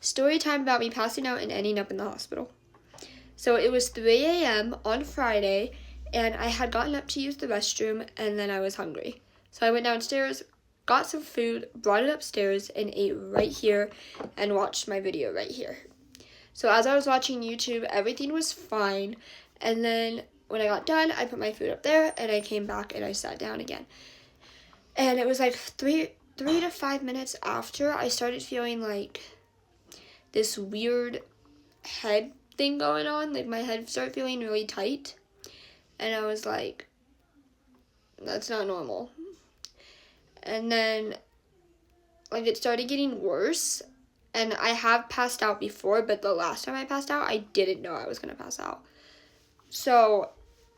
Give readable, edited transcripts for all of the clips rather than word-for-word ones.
Story time about me passing out and ending up in the hospital. So it was 3 a.m. on Friday, and I had gotten up to use the restroom, and then I was hungry. So I went downstairs, got some food, brought it upstairs, and ate right here, and watched my video right here. So as I was watching YouTube, everything was fine, and then when I got done, I put my food up there, and I came back and I sat down again. And it was like three to 5 minutes after I started feeling like this weird head thing going on. Like my head started feeling really tight. And I was like, that's not normal. And then like it started getting worse. And I have passed out before, but the last time I passed out, I didn't know I was going to pass out. So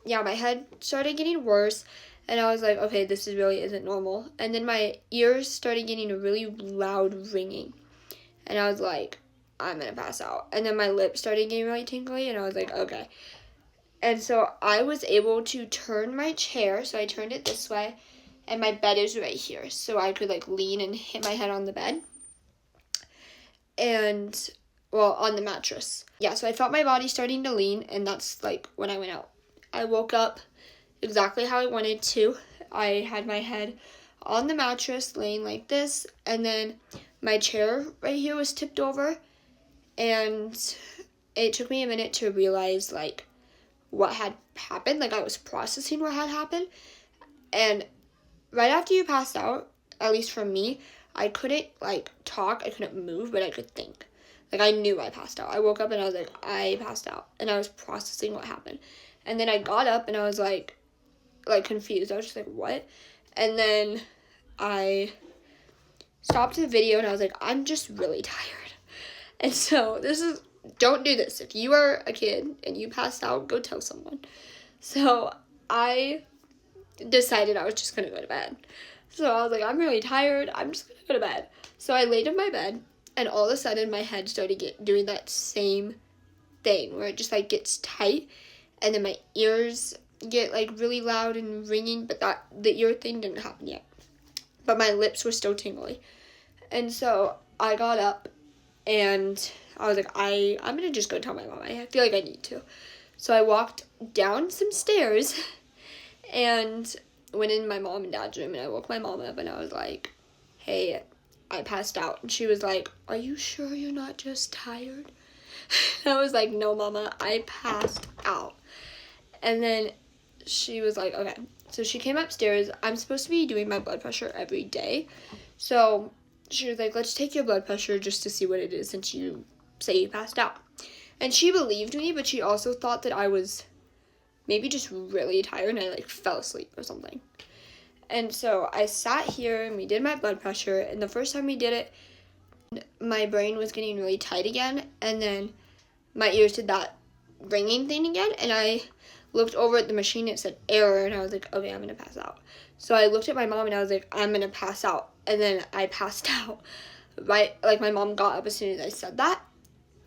yeah, my head started getting worse. And I was like, okay, this really isn't normal. And then my ears started getting a really loud ringing. And I was like, I'm going to pass out. And then my lips started getting really tingly. And I was like, okay. And so I was able to turn my chair. So I turned it this way. And my bed is right here. So I could like lean and hit my head on the bed. And, well, on the mattress. Yeah, so I felt my body starting to lean. And that's like when I went out. I woke up exactly how I wanted to. I had my head on the mattress laying like this, and then my chair right here was tipped over, and it took me a minute to realize like what had happened. Like I was processing what had happened, and right after you passed out, at least for me, I couldn't like talk, I couldn't move, but I could think. Like I knew I passed out. I woke up and I was like, I passed out, and I was processing what happened. And then I got up and I was like confused. I was just like, what? And then I stopped the video and I was like, I'm just really tired. And so don't do this. If you are a kid and you passed out, go tell someone. So I decided I was just going to go to bed. So I was like, I'm really tired. I'm just going to go to bed. So I laid in my bed, and all of a sudden my head started doing that same thing where it just like gets tight, and then my ears get like really loud and ringing, but the ear thing didn't happen yet. But my lips were still tingly. And so I got up and I was like, I'm gonna just go tell my mom. I feel like I need to. So I walked down some stairs and went in my mom and dad's room, and I woke my mom up and I was like, hey, I passed out. And she was like, are you sure you're not just tired? And I was like, no, Mama, I passed out. And then she was like, okay. So she came upstairs. I'm supposed to be doing my blood pressure every day. So she was like, let's take your blood pressure just to see what it is since you say you passed out. And she believed me, but she also thought that I was maybe just really tired and I like fell asleep or something. And so I sat here and we did my blood pressure. And the first time we did it, my brain was getting really tight again. And then my ears did that ringing thing again. And I looked over at the machine, it said error, and I was like, okay, I'm gonna pass out. So I looked at my mom and I was like, I'm gonna pass out. And then I passed out. Right, like my mom got up as soon as I said that,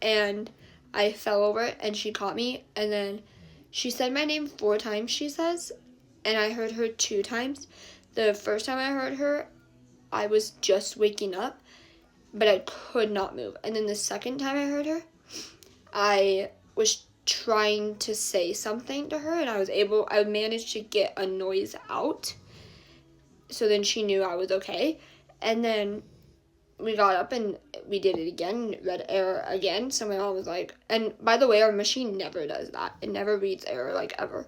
and I fell over and she caught me, and then she said my name 4 times, she says, and I heard her 2 times. The first time I heard her, I was just waking up, but I could not move. And then the second time I heard her, I was trying to say something to her, and I managed to get a noise out, so then she knew I was okay. And then we got up and we did it again, read error again. So my mom was like, and by the way, our machine never does that, it never reads error, like, ever.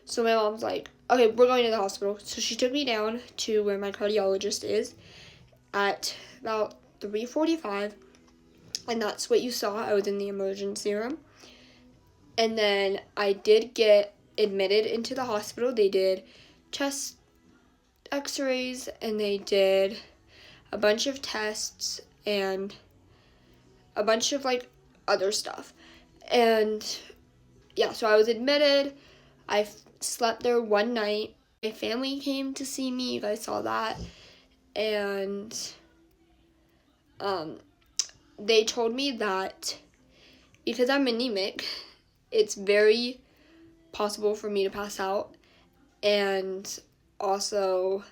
So my mom's like, okay, we're going to the hospital. So she took me down to where my cardiologist is at about 3:45, and that's what you saw. I was in the emergency room. And then I did get admitted into the hospital. They did chest x-rays, and they did a bunch of tests and a bunch of like other stuff. And yeah, so I was admitted. I slept there one night. My family came to see me. You guys saw that. And they told me that because I'm anemic, it's very possible for me to pass out. And also,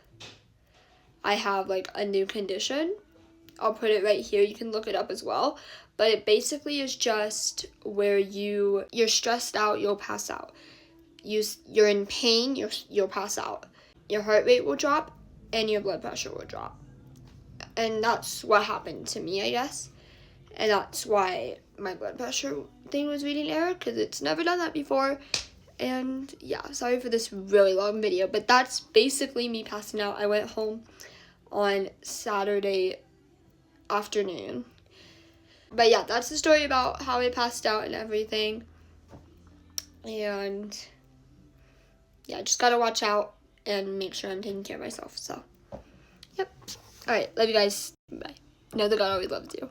I have like a new condition I'll put it right here. You can look it up as well. But it basically is just where you're stressed out, you'll pass out. You're in pain, you'll pass out. Your heart rate will drop and your blood pressure will drop. And that's what happened to me, I guess. And that's why my blood pressure thing was reading error, because it's never done that before. And yeah, sorry for this really long video, but that's basically me passing out. I went home on Saturday afternoon. But yeah, that's the story about how I passed out and everything. And yeah, just gotta watch out and make sure I'm taking care of myself. So, yep. Alright, love you guys. Bye. Know that God always loves you.